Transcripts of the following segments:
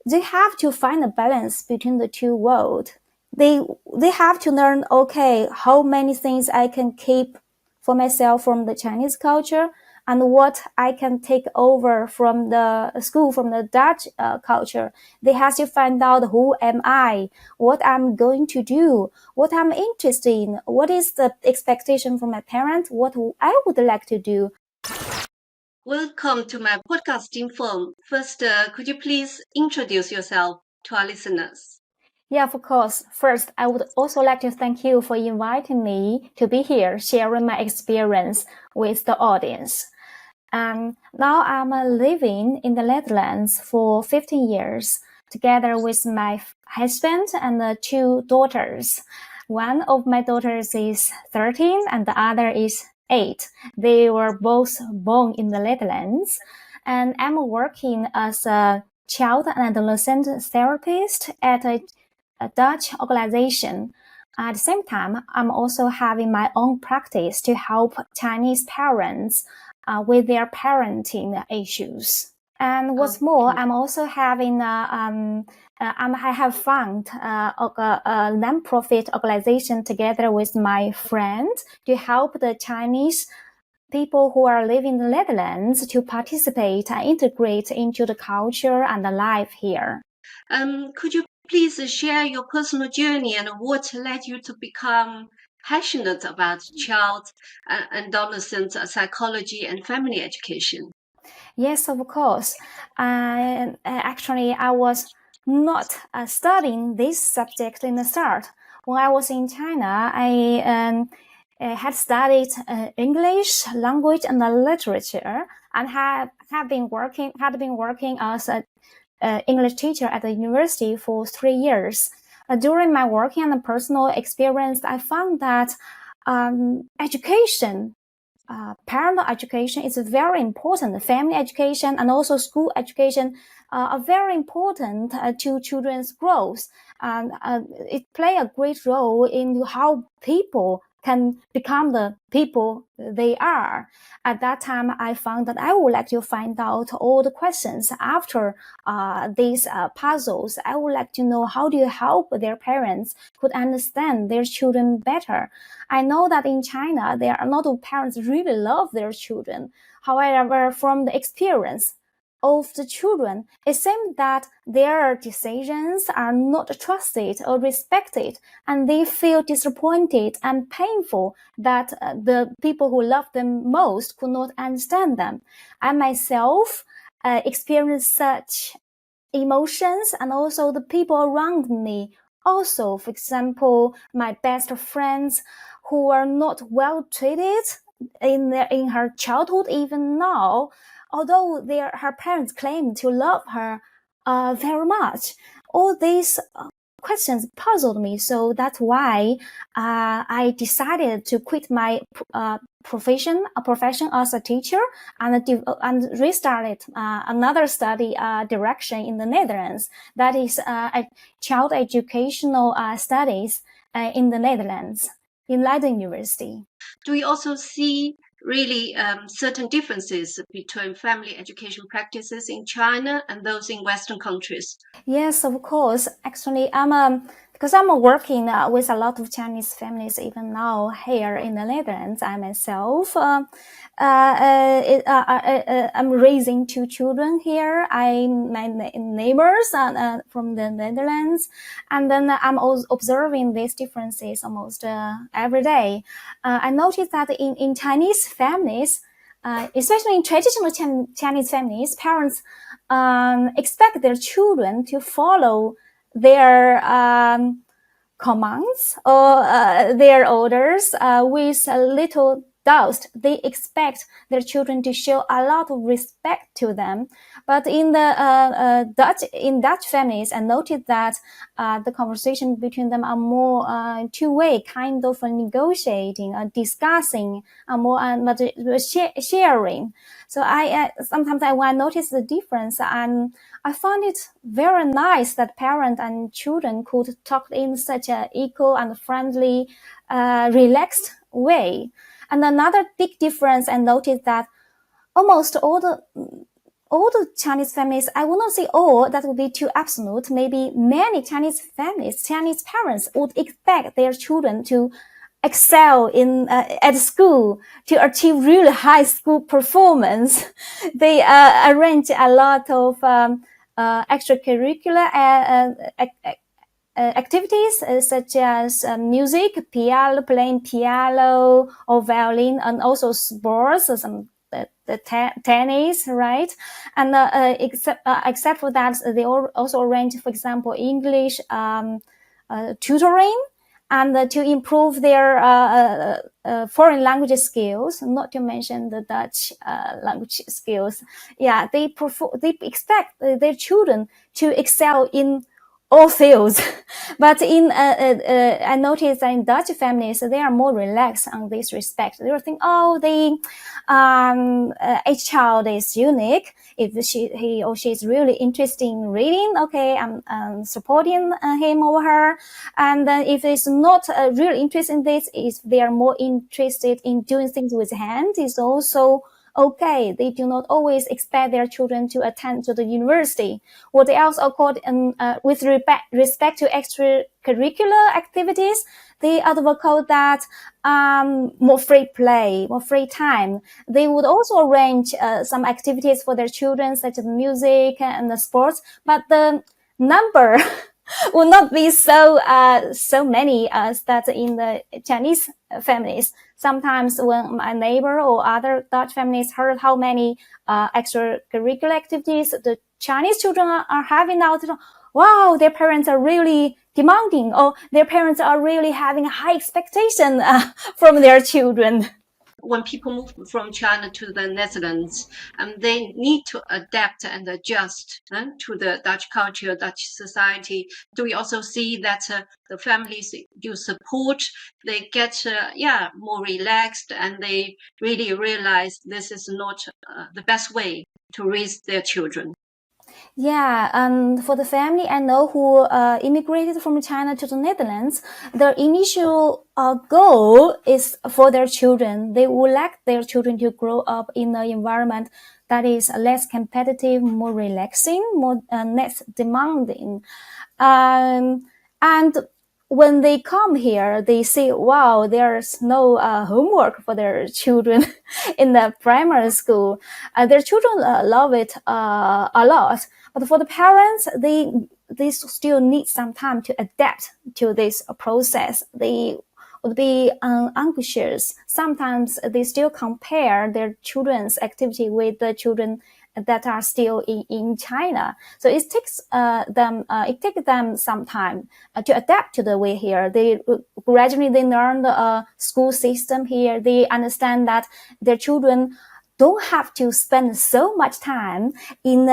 they have to find a balance between the two worlds. They have to learn, okay, how many things I can keep for myself from the Chinese culture, and what I can take over from the school, from the Dutch culture. They have to find out who am I, what I'm going to do, what I'm interested in, what is the expectation from my parents, what I would like to do. Welcome to my podcast, Jinfeng. First, could you please introduce yourself to our listeners? Yeah, of course. First, I would also like to thank you for inviting me to be here, sharing my experience with the audience. Now I'm living in the Netherlands for 15 years, together with my husband and two daughters. One of my daughters is 13 and the other is 8. They were both born in the Netherlands. And I'm working as a child and adolescent therapist at a Dutch organization. At the same time, I'm also having my own practice to help Chinese parents with their parenting issues. And what's more, I'm also having I have found a non-profit organization together with my friend to help the Chinese people who are living in the Netherlands to participate and integrate into the culture and the life here. Could you please share your personal journey and what led you to become passionate about child and adolescent psychology and family education? Yes, of course. Actually, I was not studying this subject in the start. When I was in China, I had studied English language and literature, and had been working as a English teacher at the university for 3 years. During my working and personal experience, I found that education, parental education is very important. Family education and also school education are very important to children's growth. And it play a great role in how people can become the people they are. At that time, I found that I would like to find out all the questions after these puzzles. I would like to know how do you help their parents could understand their children better. I know that in China, there are a lot of parents really love their children. However, from the experience of the children, it seems that their decisions are not trusted or respected, and they feel disappointed and painful that the people who love them most could not understand them. I myself experienced such emotions, and also the people around me. Also, for example, my best friends who were not well treated in her childhood, even now, although her parents claim to love her very much. All these questions puzzled me, so that's why I decided to quit my profession as a teacher, and restarted another study direction in the Netherlands. That is child educational studies in the Netherlands, in Leiden University. Do we also see really certain differences between family education practices in China and those in Western countries? Yes, of course. Actually, because I'm working with a lot of Chinese families even now here in the Netherlands. I myself, I'm raising two children here. My neighbors from the Netherlands, and then I'm also observing these differences almost every day. I noticed that in Chinese families, especially in traditional Chinese families, parents expect their children to follow their commands or their orders with a little doubt. They expect their children to show a lot of respect to them. But in the Dutch families, I noticed that the conversation between them are more two-way, kind of negotiating, discussing, more sharing. So I sometimes when I notice the difference, and I found it very nice that parents and children could talk in such an equal and friendly, relaxed way. And another big difference I noticed that almost all the all the Chinese families, I will not say all, that would be too absolute. Maybe many Chinese families, Chinese parents would expect their children to excel in at school, to achieve really high school performance. They arrange a lot of extracurricular activities such as music, piano, playing piano or violin, and also sports, some tennis, right? And except for that, they also arrange, for example, English tutoring, and to improve their foreign language skills, not to mention the Dutch language skills. Yeah, they expect their children to excel in all fields. But I noticed that in Dutch families, they are more relaxed on this respect. They will think, oh, each child is unique. If he or she is really interested in reading, okay, I'm supporting him or her. And then if it's not really interested in this, if they are more interested in doing things with hands, it's also okay. They do not always expect their children to attend to the university. What else are called, with respect to extracurricular activities, they advocate that more free play, more free time. They would also arrange some activities for their children, such as music and the sports, but the number will not be so many as that in the Chinese families. Sometimes when my neighbor or other Dutch families heard how many extracurricular activities the Chinese children are having now, wow, their parents are really demanding, or their parents are really having a high expectation from their children. When people move from China to the Netherlands, they need to adapt and adjust to the Dutch culture, Dutch society. Do we also see that the families you support, they get more relaxed, and they really realize this is not the best way to raise their children? Yeah, for the family I know who immigrated from China to the Netherlands, their initial goal is for their children. They would like their children to grow up in an environment that is less competitive, more relaxing, more less demanding. And when they come here, they say, wow, there's no homework for their children in the primary school. Their children love it a lot. But for the parents, they still need some time to adapt to this process. They would be anxious. Sometimes they still compare their children's activity with the children that are still in China. So it takes them some time to adapt to the way here. They gradually learn the school system here. They understand that their children don't have to spend so much time in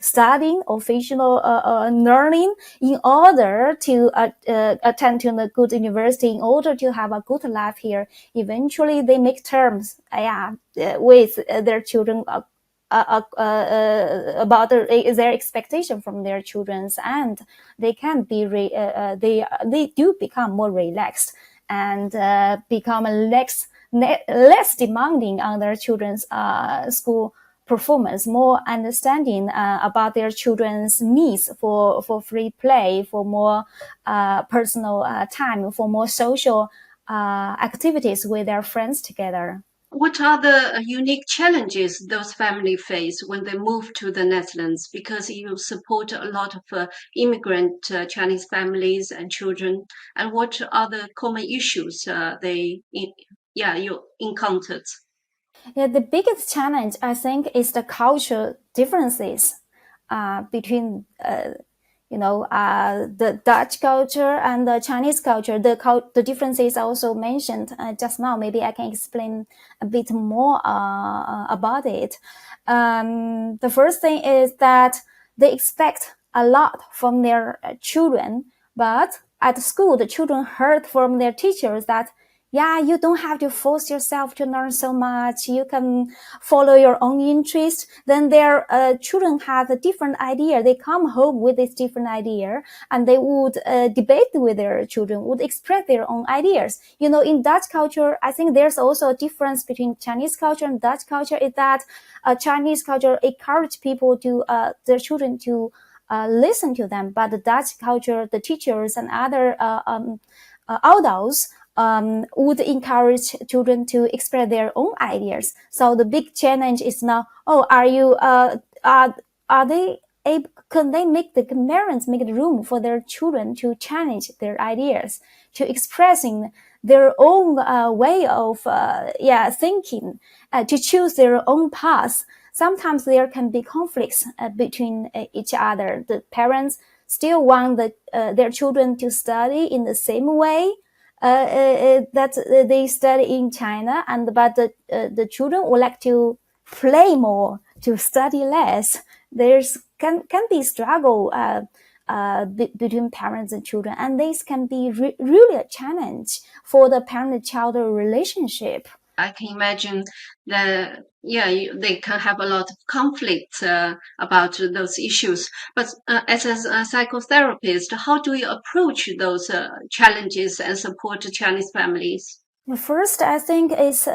studying or official learning in order to attend to a good university, in order to have a good life here. Eventually, they make terms, with their children about their expectation from their children, and they can be they do become more relaxed and become less demanding on their children's school performance, more understanding about their children's needs for free play, for more personal time, for more social activities with their friends together. What are the unique challenges those families face when they move to the Netherlands? Because you support a lot of immigrant Chinese families and children, and what are the common issues you encountered? Yeah, the biggest challenge, I think, is the cultural differences between the Dutch culture and the Chinese culture. The differences also mentioned just now. Maybe I can explain a bit more about it. The first thing is that they expect a lot from their children, but at school, the children heard from their teachers that Yeah, you don't have to force yourself to learn so much. You can follow your own interest. Then their children have a different idea. They come home with this different idea, and they would debate with their children, would express their own ideas. In Dutch culture, I think there's also a difference between Chinese culture and Dutch culture. Is that Chinese culture encourage people to their children to listen to them, but the Dutch culture, the teachers and other adults would encourage children to express their own ideas. So the big challenge is now, are they able, can they make the parents make room for their children to challenge their ideas, to expressing their own way of thinking, to choose their own path. Sometimes there can be conflicts between each other. The parents still want their children to study in the same way that they study in China, but the children would like to play more, to study less. There's can be struggle between parents and children, and this can be really a challenge for the parent-child relationship. I can imagine that, they can have a lot of conflict about those issues. But as a psychotherapist, how do you approach those challenges and support Chinese families? First, I think it's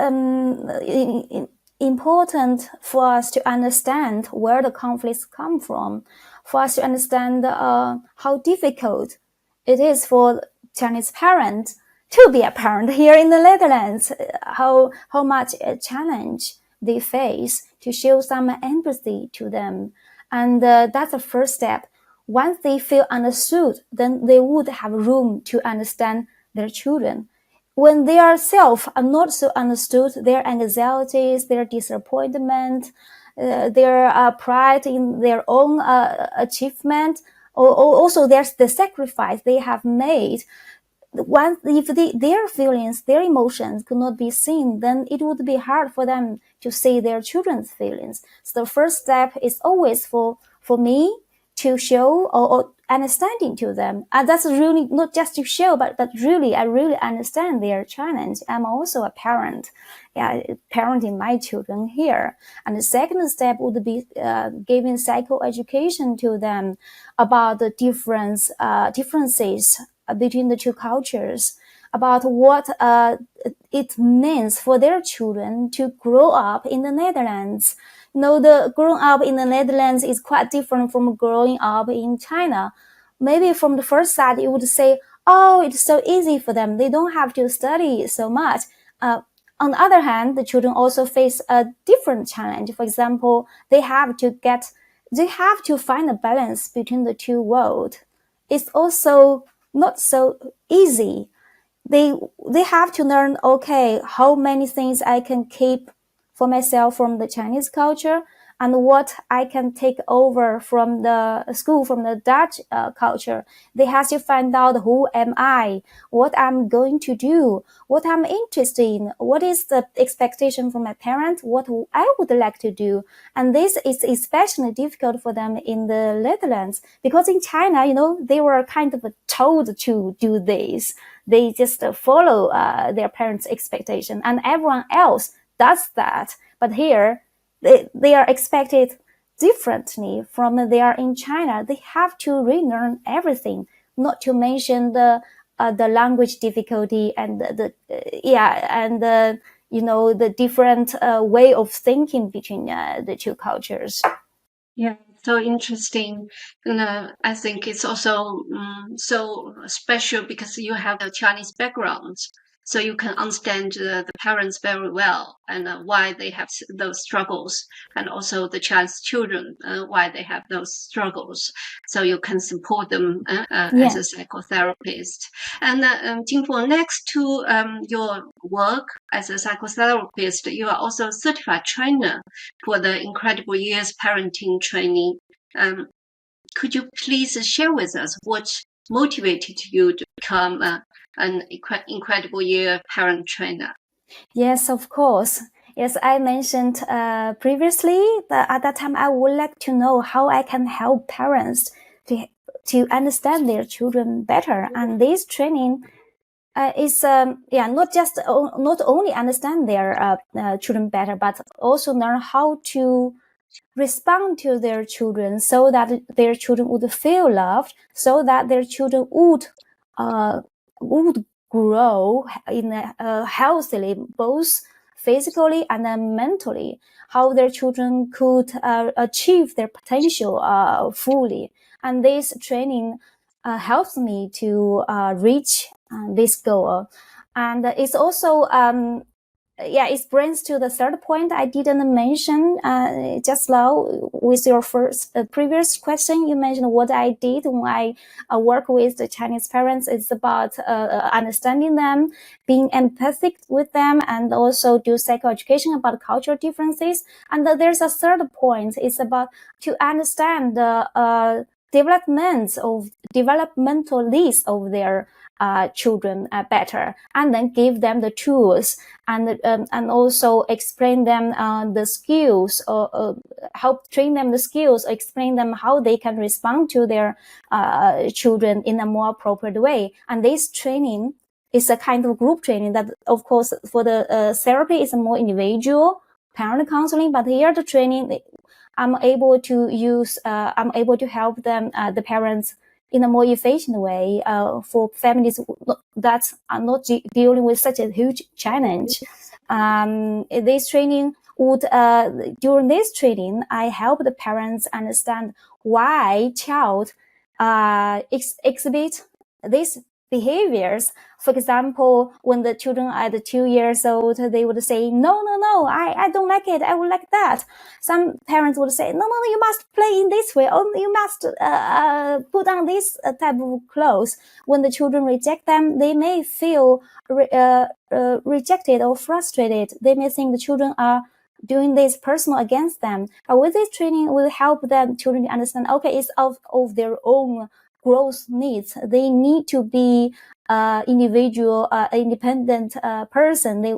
important for us to understand where the conflicts come from, for us to understand how difficult it is for Chinese parents to be a parent here in the Netherlands, how much a challenge they face, to show some empathy to them. And that's the first step. Once they feel understood, then they would have room to understand their children. When they are self are not so understood, their anxieties, their disappointment, their pride in their own achievement, also there's the sacrifice they have made. If their feelings, their emotions could not be seen, then it would be hard for them to see their children's feelings. So the first step is always for me to show or understanding to them. And that's really not just to show, but really, I really understand their challenge. I'm also a parent, parenting my children here. And the second step would be giving psychoeducation to them about the differences between the two cultures, about what it means for their children to grow up in the Netherlands. The growing up in the Netherlands is quite different from growing up in China. Maybe from the first side, you would say, oh, it's so easy for them. They don't have to study so much. On the other hand, the children also face a different challenge. For example, they have to find a balance between the two worlds. It's also not so easy. They have to learn, okay, how many things I can keep for myself from the Chinese culture, and what I can take over from the school, from the Dutch culture. They have to find out, who am I, what I'm going to do, what I'm interested in, what is the expectation from my parents, what I would like to do. And this is especially difficult for them in the Netherlands, because in China, they were kind of told to do this. They just follow their parents' expectation, and everyone else does that. But here, they are expected differently from they are in China. They have to relearn everything, not to mention the language difficulty and the different way of thinking between the two cultures. Yeah, so interesting. And I think it's also so special because you have a Chinese background. So you can understand the parents very well, and why they have those struggles, and also the Chinese children, why they have those struggles. So you can support them as a psychotherapist. And Jinfeng, next to your work as a psychotherapist, you are also a certified trainer for the Incredible Years Parenting Training. Could you please share with us what motivated you to become an Incredible Year parent trainer? Yes, of course. Yes, I mentioned previously that at that time I would like to know how I can help parents to understand their children better. And this training is not only understand their children better, but also learn how to respond to their children so that their children would feel loved, so that their children would grow in healthily, both physically and then mentally, how their children could achieve their potential fully. And this training helps me to reach this goal. And it's also it brings to the third point I didn't mention just now with your first previous question. You mentioned what I did when I work with the Chinese parents. It's about understanding them, being empathic with them, and also do psychoeducation about cultural differences. And there's a third point. It's about to understand the developmental needs of their children better, and then give them the tools and also explain them the skills, or help train them the skills, explain them how they can respond to their children in a more appropriate way. And this training is a kind of group training that, of course, for the therapy is a more individual parent counseling, but here the training I'm able to help them, the parents, in a more efficient way for families that are not dealing with such a huge challenge. This training during this training, I help the parents understand why child exhibit these behaviors. For example, when the children are at 2 years old, they would say, no, I don't like it, I would like that. Some parents would say, no, you must play in this way, or you must put on this type of clothes. When the children reject them, they may feel rejected or frustrated. They may think the children are doing this personal against them. But with this training, will help them children to understand, okay, it's of their own growth needs. They need to be individual, independent person. They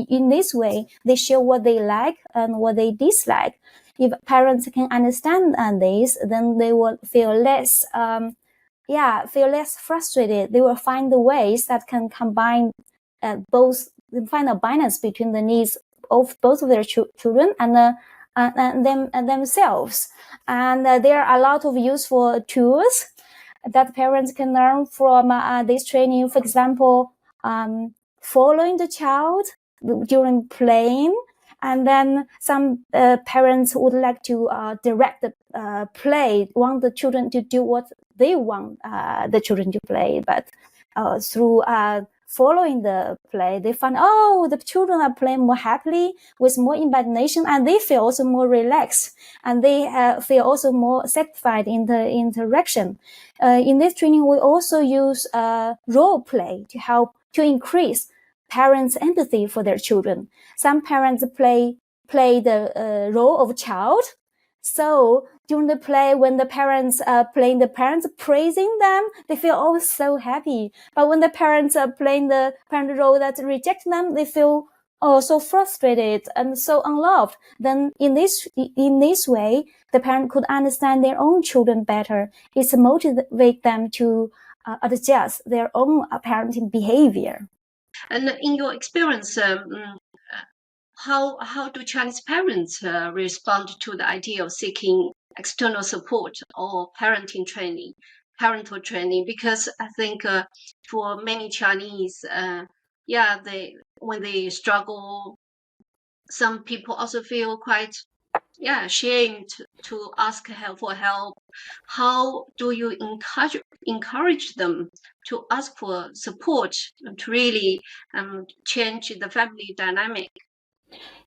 in this way, they show what they like and what they dislike. If parents can understand this, then they will feel less frustrated. They will find the ways that can combine find a balance between the needs of both of their children and themselves. And there are a lot of useful tools that parents can learn from this training. For example, following the child during playing. And then some parents would like to direct the play, want the children to do what they want the children to play. But through following the play, they find, the children are playing more happily with more imagination, and they feel also more relaxed, and they feel also more satisfied in the interaction. In this training, we also use role play to help to increase parents' empathy for their children. Some parents play the role of child. So during the play, when the parents are playing the parents praising them, they feel so happy. But when the parents are playing the parent role that reject them, they feel so frustrated and so unloved. Then in this way, the parent could understand their own children better. It's motivate them to adjust their own parenting behavior. And in your experience, how do Chinese parents respond to the idea of seeking external support or parental training? Because I think for many Chinese, when they struggle, some people also feel quite ashamed to ask for help. How do you encourage them to ask for support to really change the family dynamic?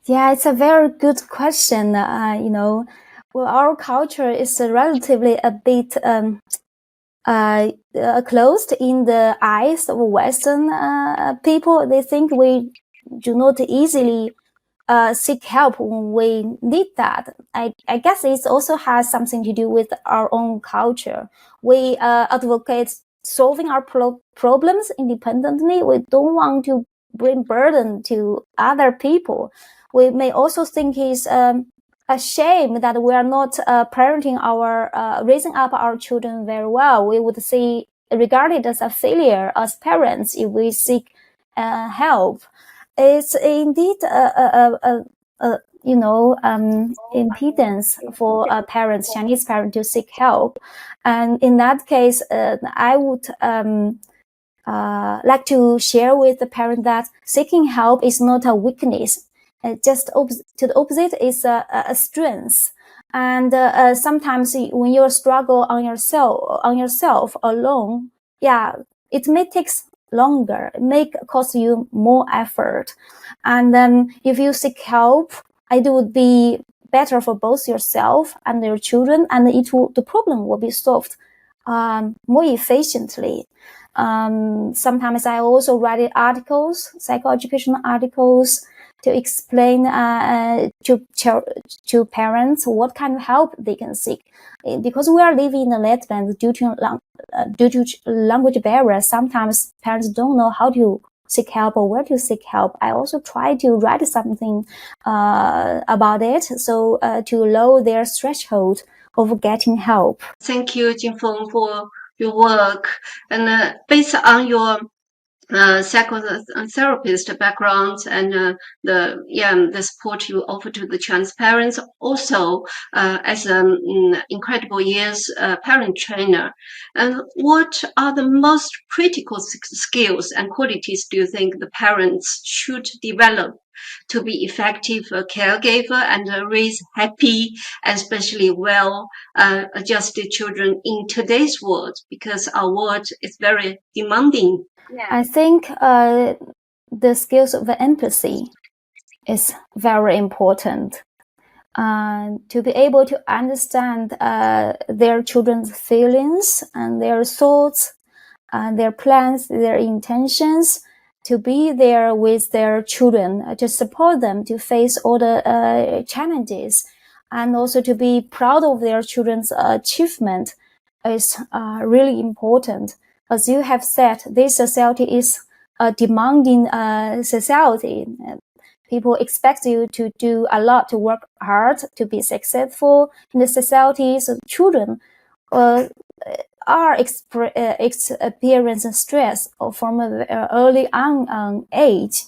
Yeah, it's a very good question. Well, our culture is relatively a bit closed in the eyes of Western people. They think we do not easily seek help when we need that. I guess it also has something to do with our own culture. We advocate solving our problems independently. We don't want to bring burden to other people. We may also think it's a shame that we are not parenting raising up our children very well. We would see regarded as a failure as parents if we seek help. It's indeed impedance for parents, Chinese parents, to seek help. And in that case, I would like to share with the parent that seeking help is not a weakness. Just to the opposite is a strength. And sometimes when you struggle on yourself alone, it may take longer, it may cost you more effort. And then if you seek help, it would be better for both yourself and your children, and the problem will be solved more efficiently. Sometimes I also write articles, psychoeducational articles, to explain to parents what kind of help they can seek. Because we are living in the Netherlands, due to language barriers, sometimes parents don't know how to seek help or where to seek help. I also try to write something about it, so to lower their threshold of getting help. Thank you, Jinfeng, for your work. And based on your psychotherapist background and the support you offer to the Chinese parents, also as an incredible years parent trainer. And what are the most critical skills and qualities do you think the parents should develop to be effective caregiver and raise happy, especially well adjusted children in today's world? Because our world is very demanding. I think the skills of empathy is very important. To be able to understand their children's feelings and their thoughts, their plans, their intentions, to be there with their children, to support them to face all the challenges, and also to be proud of their children's achievement is really important. As you have said, this society is a demanding society. People expect you to do a lot, to work hard, to be successful in the society. So children are experiencing stress from an early on age.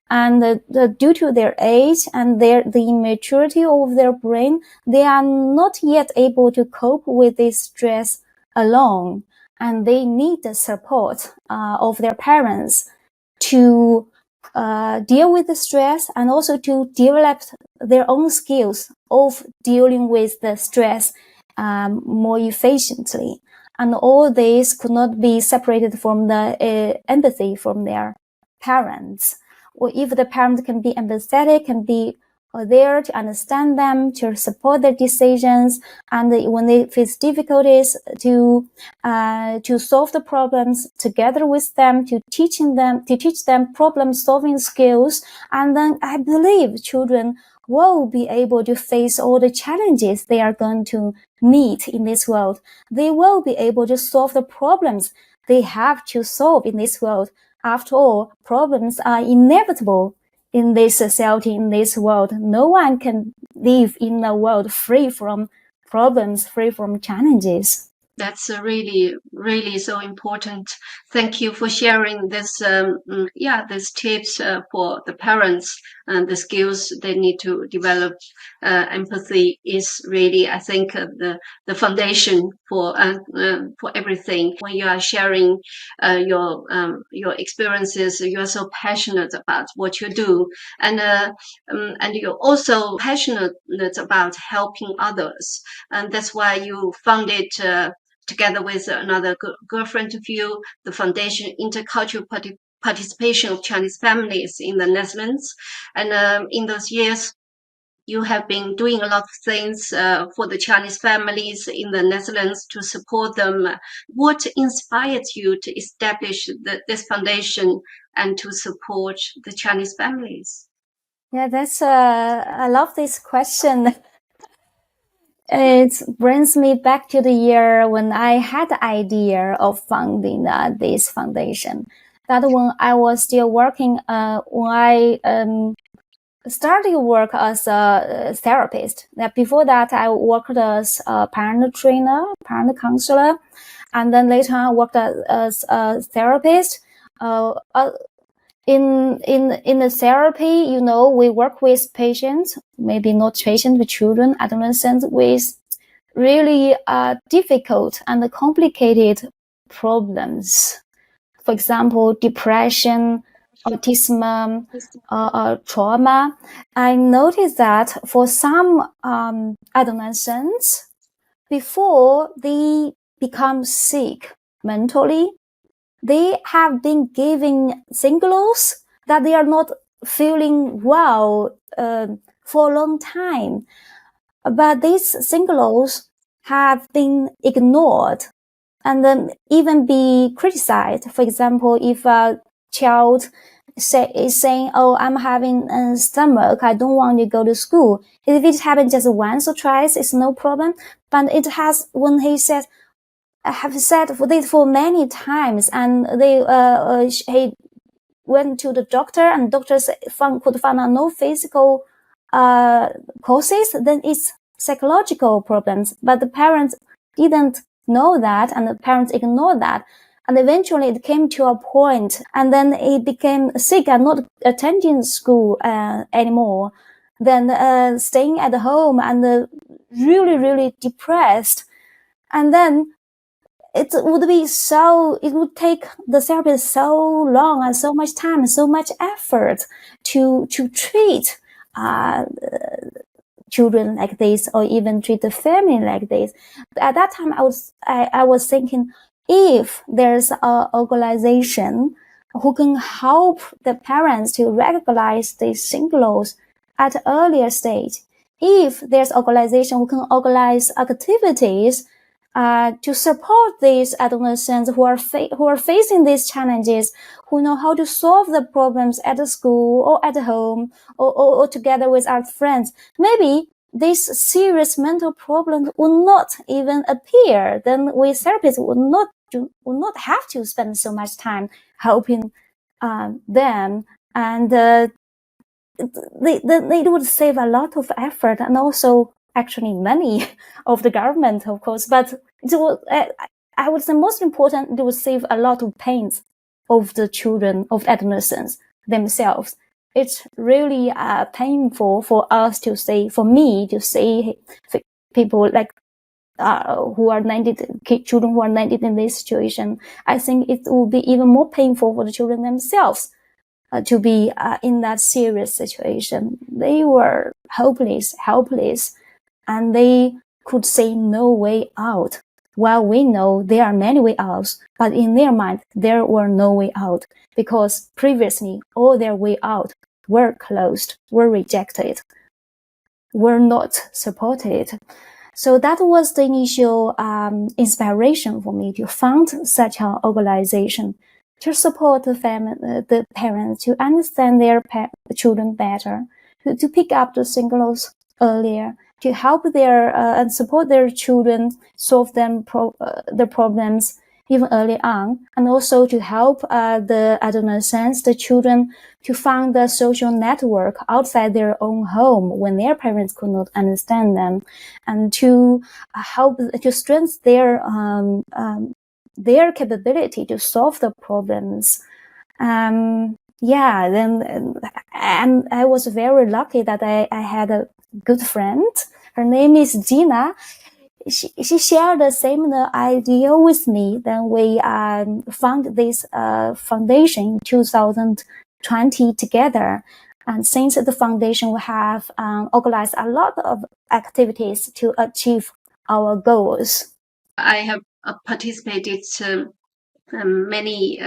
And due to their age and the immaturity of their brain, they are not yet able to cope with this stress alone. And they need the support of their parents to deal with the stress, and also to develop their own skills of dealing with the stress more efficiently. And all this could not be separated from the empathy from their parents. Or if the parent can be empathetic, can be there to understand them, to support their decisions, and when they face difficulties, to solve the problems together with them, to teach them problem-solving skills. And then I believe children will be able to face all the challenges they are going to meet in this world. They will be able to solve the problems they have to solve in this world. After all, problems are inevitable in this society, in this world. No one can live in a world free from problems, free from challenges. That's really, really so important. Thank you for sharing this, these tips for the parents and the skills they need to develop. Empathy is really, I think, the foundation for everything. When you are sharing your experiences, you are so passionate about what you do, and you're also passionate about helping others, and that's why you founded. Together with another girlfriend of you, the Foundation Intercultural Participation of Chinese Families in the Netherlands. And in those years, you have been doing a lot of things for the Chinese families in the Netherlands to support them. What inspired you to establish this foundation and to support the Chinese families? Yeah, I love this question. It brings me back to the year when I had the idea of founding this foundation. That when I was still working, when I started work as a therapist. That before that, I worked as a parent trainer, parent counselor. and then later on I worked as a therapist. In the therapy, we work with patients, maybe not patients, but children, adolescents with really difficult and complicated problems. For example, depression, autism, trauma. I noticed that for some adolescents, before they become sick mentally, they have been giving signals that they are not feeling well for a long time. But these signals have been ignored and then even be criticized. For example, if a child is saying, "Oh, I'm having a stomach, I don't want to go to school." If it happens just once or twice, it's no problem. But it has, when he said, I have said for this for many times, and he went to the doctor, and doctors could find out no physical causes, then it's psychological problems. But the parents didn't know that, and the parents ignored that. And eventually it came to a point, and then he became sick and not attending school anymore. Then staying at home and really, really depressed. And then it would take the therapist so long and so much time and so much effort to treat children like this, or even treat the family like this. At that time, I was thinking, if there's an organization who can help the parents to recognize these signals at an earlier stage, if there's an organization who can organize activities to support these adolescents who are facing these challenges, who know how to solve the problems at the school or at home or together with our friends, maybe this serious mental problem would not even appear. Then we therapists would not have to spend so much time helping them, and they would save a lot of effort and also actually money of the government, of course. But I would say most important, it would save a lot of pains of the children, of adolescents themselves. It's really painful for us to say, for me to say, people like who are children who are landed in this situation. I think it will be even more painful for the children themselves to be in that serious situation. They were hopeless, helpless, and they could say no way out. While we know there are many way outs, but in their mind, there were no way out, because previously all their way out were closed, were rejected, were not supported. So that was the initial inspiration for me to found such an organization to support the parents to understand their children better, to pick up the signals earlier, to help and support their children solve the problems even early on, and also to help the adolescents, the children, to find the social network outside their own home when their parents could not understand them, and to help to strengthen their capability to solve the problems. And I was very lucky that I had a good friend. Her name is Gina. She shared the similar idea with me. Then we found this foundation in 2020 together. And since the foundation, we have organized a lot of activities to achieve our goals. I have participated many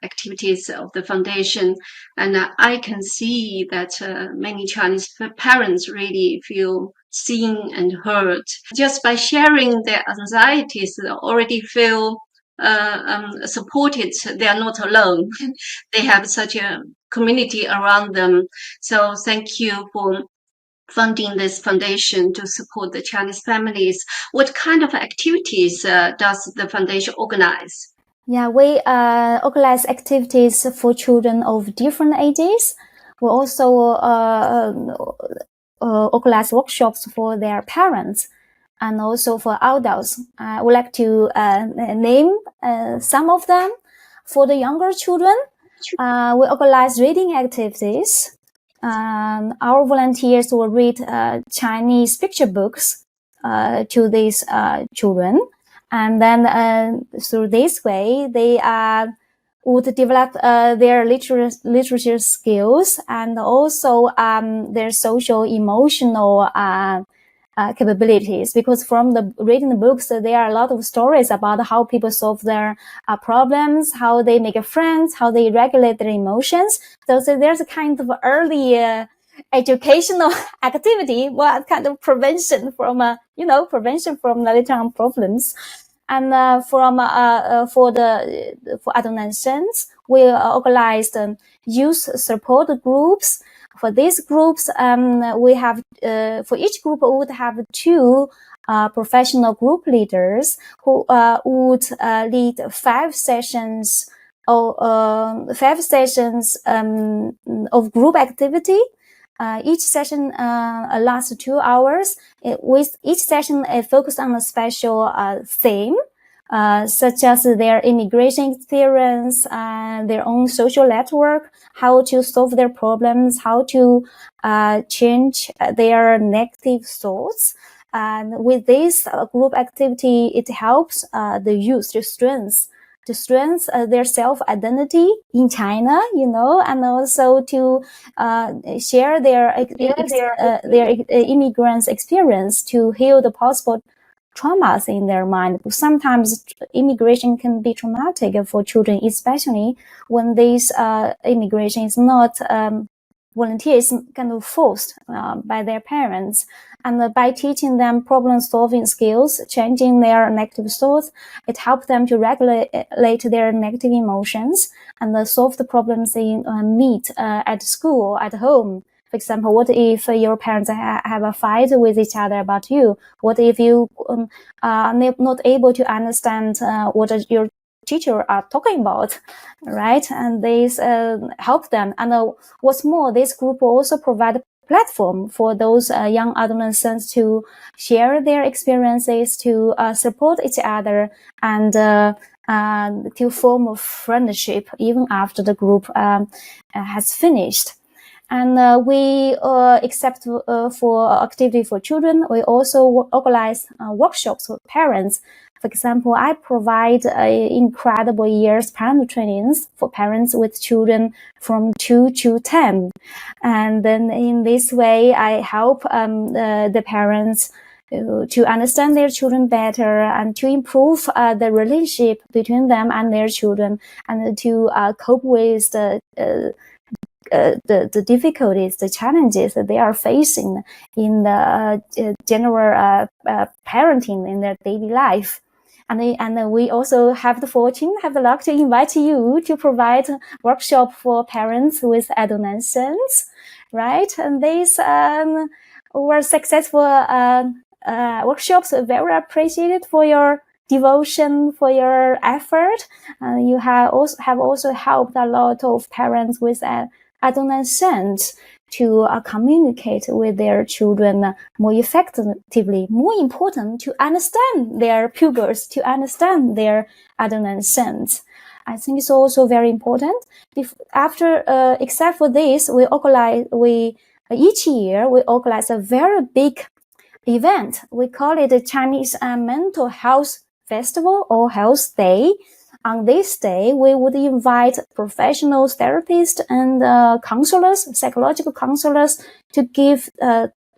activities of the foundation, and I can see that many Chinese parents really feel seen and heard. Just by sharing their anxieties, they already feel supported. They are not alone. They have such a community around them. So thank you for funding this foundation to support the Chinese families. What kind of activities does the foundation organize? Yeah, we organize activities for children of different ages. We also organize workshops for their parents. and also for adults. I would like to name some of them. For the younger children, we organize reading activities. Our volunteers will read Chinese picture books to these children, and then through this way they would develop their literature skills and also their social emotional capabilities, because from the reading the books there are a lot of stories about how people solve their problems, how they make friends, how they regulate their emotions. So there's a kind of early educational activity, what kind of prevention from prevention from later on problems. And for adolescents, we organized youth support groups. For these groups, we have for each group we would have 2 professional group leaders who would lead 5 sessions of group activity. Each session lasts 2 hours. With each session, it focused on a special theme, such as their immigration experience, their own social network, how to solve their problems, how to change their negative thoughts. And with this group activity, it helps the youth to strengthen their self-identity in China, and also to share their immigrants' experience to heal the possible traumas in their mind. Sometimes immigration can be traumatic for children, especially when this immigration is not volunteer, is kind of forced by their parents. And by teaching them problem-solving skills, changing their negative thoughts, it helps them to regulate their negative emotions and solve the problems they meet at school or at home. For example, what if your parents have a fight with each other about you? What if you are not able to understand what your teacher are talking about, right? And this help them. And what's more, this group will also provide a platform for those young adolescents to share their experiences, to support each other, and to form a friendship even after the group has finished. And we, except for activity for children, we also organize workshops for parents. For example, I provide incredible years parent trainings for parents with children from 2 to 10. And then in this way, I help the parents to understand their children better and to improve the relationship between them and their children, and to cope with the difficulties, the challenges that they are facing in the general parenting in their daily life. And we also have the luck to invite you to provide workshop for parents with adolescents, right? And these were successful workshops, very appreciated for your devotion, for your effort. You have also helped a lot of parents with adolescents to communicate with their children more effectively. More important, to understand their pupils, to understand their adolescents. I think it's also very important. Except for this, each year we organize a very big event. We call it the Chinese Mental Health Festival or Health Day. On this day, we would invite professional therapists and counselors, psychological counselors, to give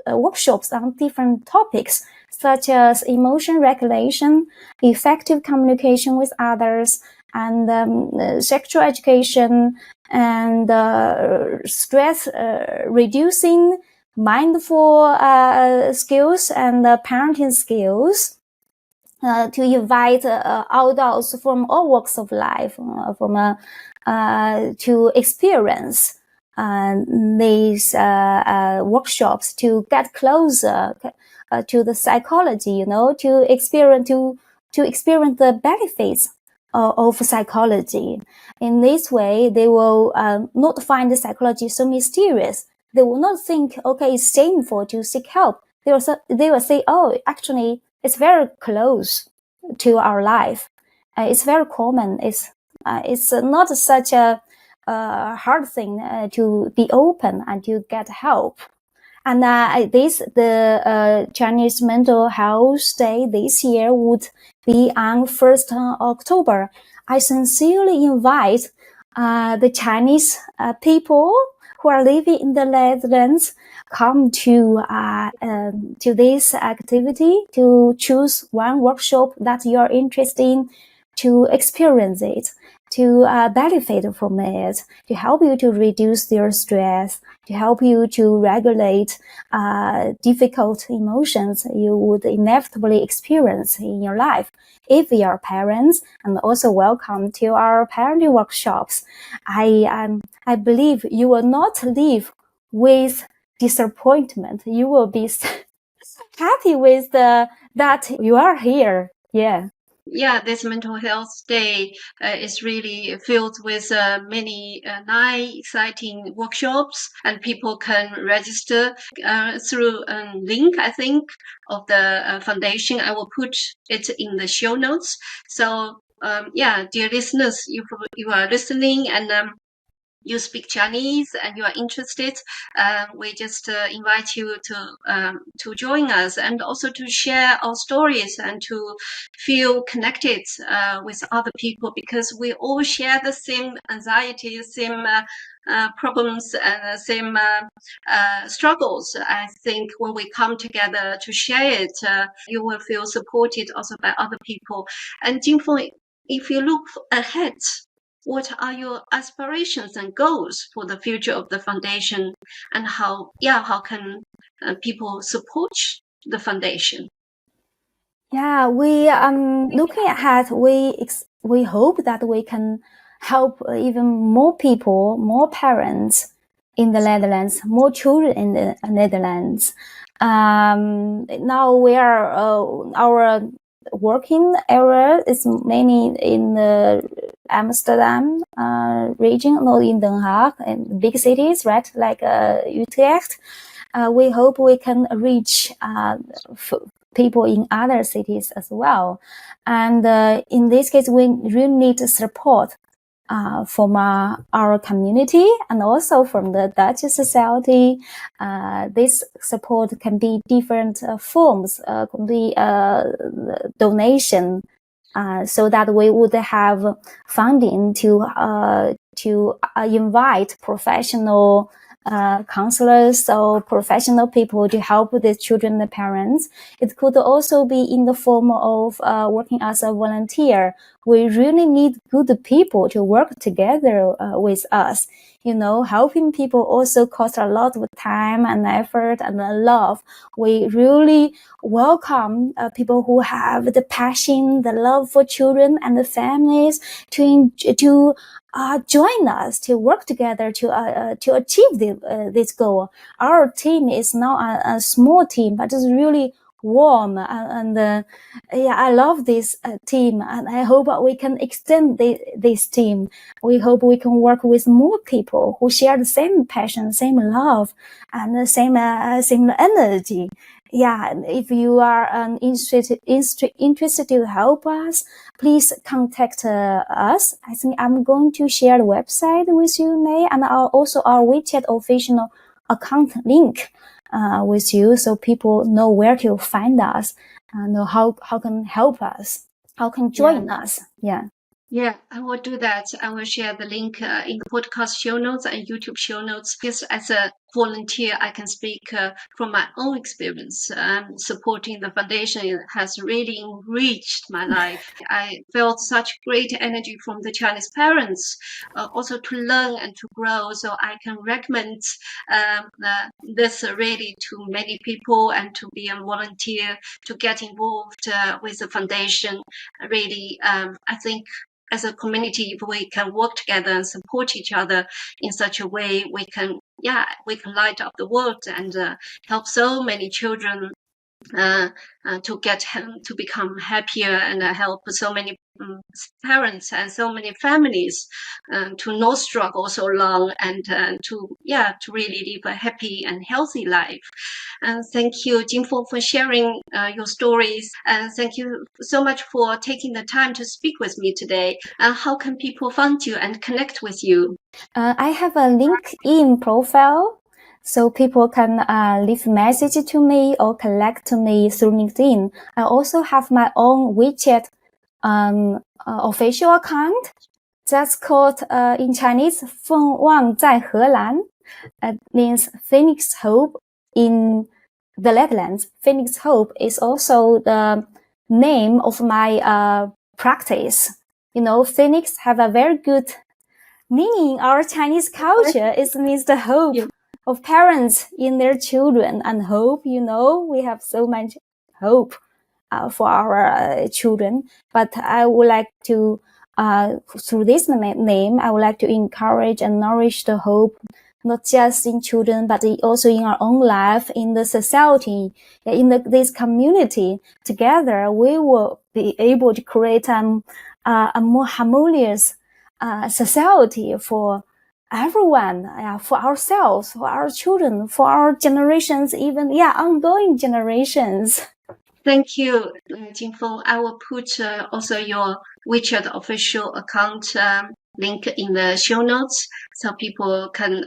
workshops on different topics, such as emotion regulation, effective communication with others, and sexual education, and stress reducing, mindful skills, and parenting skills. To invite adults from all walks of life to experience these workshops, to get closer to the psychology, to experience the benefits of psychology. In this way, they will not find the psychology so mysterious. They will not think, okay, it's shameful to seek help. They will say, oh, actually, it's very close to our life. It's very common. It's not such a hard thing to be open and to get help. And the Chinese Mental Health Day this year would be on 1st October. I sincerely invite the Chinese people who are living in the Netherlands come to this activity, to choose one workshop that you are interested in, to experience it, to benefit from it, to help you to reduce your stress, to help you to regulate difficult emotions you would inevitably experience in your life if you are parents, and also welcome to our parenting workshops. I believe you will not live with disappointment. You will be happy with that you are here. Yeah. Yeah, this mental health day is really filled with many nice, exciting workshops, and people can register through a link, I think, of the foundation. I will put it in the show notes. So, yeah, dear listeners, if you are listening and you speak Chinese and you are interested, we just invite you to join us, and also to share our stories and to feel connected with other people, because we all share the same anxiety, same problems, and same struggles. I think when we come together to share it, you will feel supported also by other people. And Jinfeng, if you look ahead, what are your aspirations and goals for the future of the foundation, and how can people support the foundation? Yeah, we looking ahead. We hope that we can help even more people, more parents in the Netherlands, more children in the Netherlands. Now we are our working area is mainly in the Amsterdam region, not in Den Haag, and big cities, right? Like Utrecht. We hope we can reach people in other cities as well. And in this case, we really need support from our community and also from the Dutch society. This support can be different forms, can be donation, so that we would have funding to invite professional counselors or professional people to help the children and the parents. It could also be in the form of working as a volunteer. We really need good people to work together with us. You know, helping people also costs a lot of time and effort and love. We really welcome people who have the passion, the love for children and the families to join us, to work together to achieve this goal. Our team is now a small team, but it's really warm, and yeah, I love this team, and I hope we can extend this team. We hope we can work with more people who share the same passion, same love, and the same energy. Yeah, if you are interested to help us, please contact us. I think I'm going to share the website with you, May, and also our WeChat official account link with you, so people know where to find us, know how can help us, how can join us. Yeah. Yeah, I will do that. I will share the link in the podcast show notes and YouTube show notes. Just as a volunteer, I can speak from my own experience. Supporting the foundation has really enriched my life. I felt such great energy from the Chinese parents, also to learn and to grow. So I can recommend this really to many people, and to be a volunteer, to get involved with the foundation. Really, I think as a community, if we can work together and support each other in such a way, we can light up the world and help so many children to get him to become happier and help so many parents and so many families to not struggle so long and to really live a happy and healthy life. And thank you, Jinfeng, for sharing your stories. And thank you so much for taking the time to speak with me today. And how can people find you and connect with you? I have a LinkedIn profile, so people can leave message to me or connect to me through LinkedIn. I also have my own WeChat official account. That's called in Chinese 凤凰在荷兰. Means Phoenix Hope in the Netherlands. Phoenix Hope is also the name of my practice. You know, Phoenix have a very good meaning in our Chinese culture. It means the hope of parents in their children, and hope, you know, we have so much hope for our children. But I would like to, through this name, I would like to encourage and nourish the hope, not just in children, but also in our own life, in the society, in this community. Together, we will be able to create a more harmonious society for everyone, for ourselves, for our children, for our generations, even ongoing generations. Thank you, Jinfeng. I will put also your WeChat official account link in the show notes so people can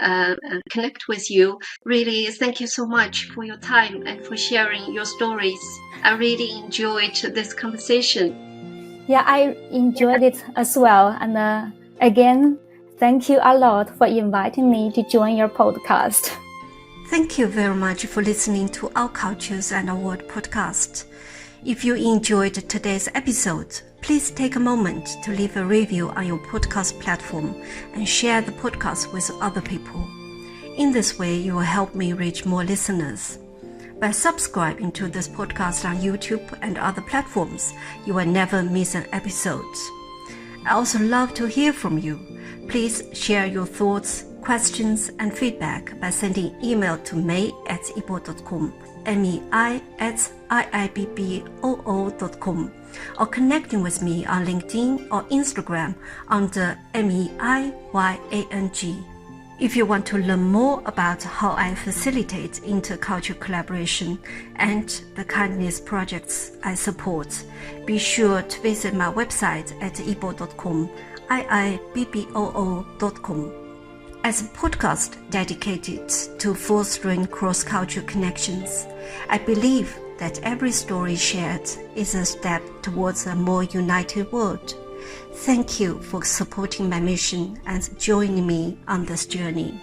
connect with you. Really, thank you so much for your time and for sharing your stories. I really enjoyed this conversation. Yeah, I enjoyed it as well. And again, thank you a lot for inviting me to join your podcast. Thank you very much for listening to Our Cultures and Our World podcast. If you enjoyed today's episode, please take a moment to leave a review on your podcast platform and share the podcast with other people. In this way, you will help me reach more listeners. By subscribing to this podcast on YouTube and other platforms, you will never miss an episode. I also love to hear from you. Please share your thoughts, questions, and feedback by sending email to mei@ibo.com, mei@iibboo.com, or connecting with me on LinkedIn or Instagram under MEIYANG. If you want to learn more about how I facilitate intercultural collaboration and the kindness projects I support, be sure to visit my website at ibo.com, iibboo.com. As a podcast dedicated to fostering cross-cultural connections, I believe that every story shared is a step towards a more united world. Thank you for supporting my mission and joining me on this journey.